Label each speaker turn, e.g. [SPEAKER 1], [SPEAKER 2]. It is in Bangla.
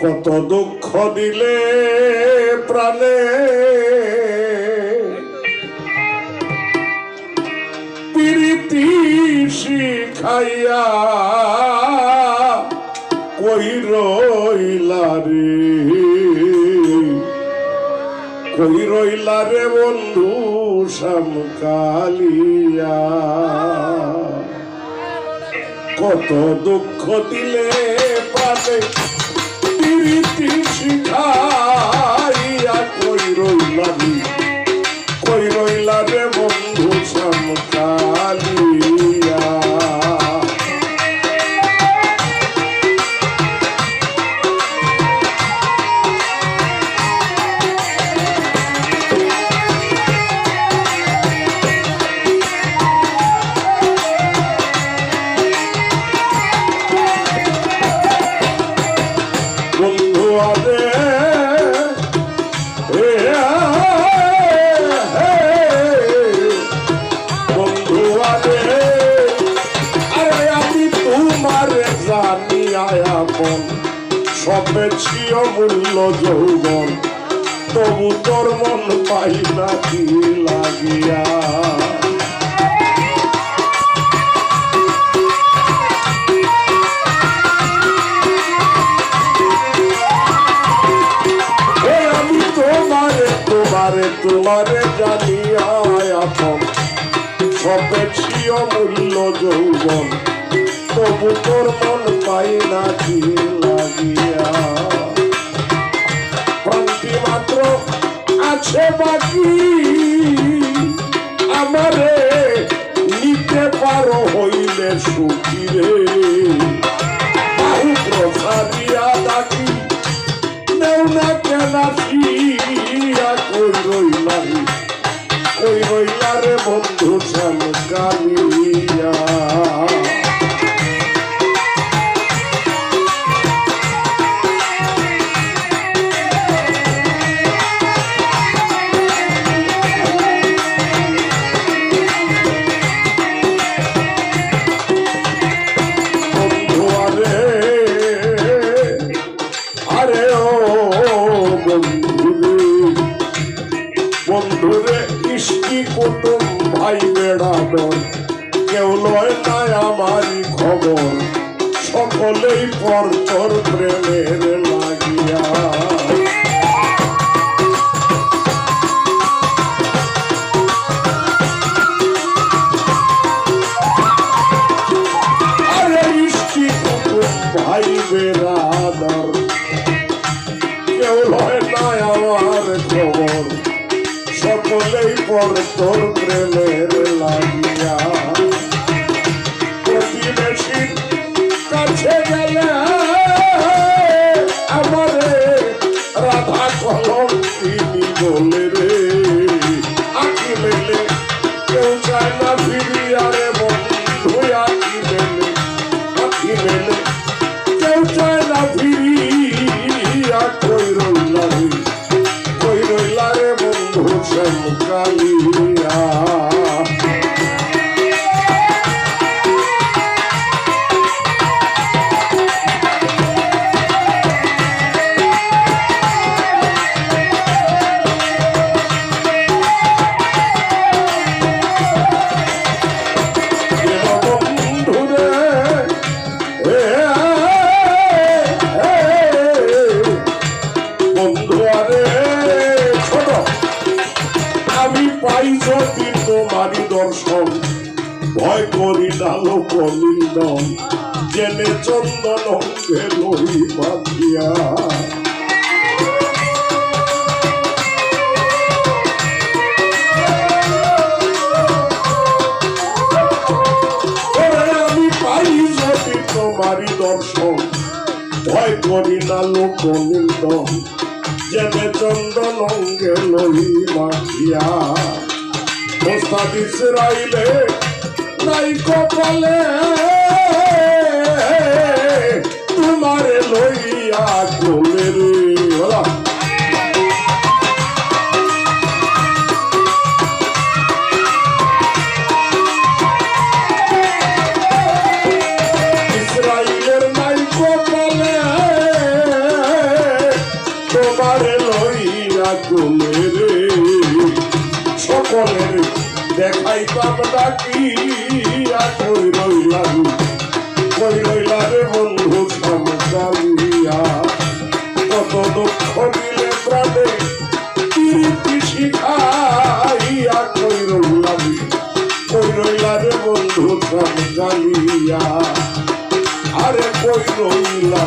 [SPEAKER 1] কত দুঃখ দিলে প্রাণে প্রীতি শিখাইয়া কই রইলা রে বন্ধু শ্যামকালিয়া। কত দুঃখ দিলে প্রাণে প্রীতি শিখাইয়া কই রইলা রে বন্ধু শ্যামকালিয়া। সবেছি অমূল্য যৌবন তবু তোর মন পাই না কি লাগিয়া। আমি তোমারে জানিয়া আপন সবেছি অমূল্য যৌবন তবু তোর মন পাই না কি লাগিয়া। প্রান্তি মাত্র আছে বাকি আমারে নিতে পারো হইলে সুখী রে। বাহু প্রসারিয়া ডাকি নেও না কেন আসিয়া কই রইলা রে বন্ধু শ্যামকালিয়া। বন্ধুরে ইষ্টি কুটুম ভাই বেড়াদর কেউ লয় না আমারই খবর সকলেই পর তোর প্রেমের লাগিয়া। আরে ইষ্টি কুটুম ভাই বেড়াদর কেউ লয় না আমার খবর সকলেই পর তোর প্রেমের লাগিয়া। প্রতিবেশীর কাছে গেলে আমারে রাধা কলম তিনি বলে রে আঁকি মেলে কেউ চায় না ফিরিয়া রে বন্ধু আঁকি মেলে কেউ চায় না ফিরিয়া কই রইলা রে বন্ধু শ্যামকালিয়া। তোমারি দর্শন ভয় করি না লোক নিন্দন জেনে চন্দন অঙ্গে লই বাঁধিয়া। আমি পাই যদি তোমারি দর্শন ভয় করি না লোক নিন্দন জেনে চন্দন অঙ্গে লই বাঁধিয়া। ওস্তাদ ইসরাইলে নাই কপালে তোমারে লইয়া চলে রে। ইসরাইলের নাই কপালে তাকিয়া কই রইলা রে বন্ধু সামকালিয়া কত দুঃখ দিলে প্রাণে প্রীতি শিখাইয়া কই রইলা রে বন্ধু সামকালিয়া আরে কই রইলা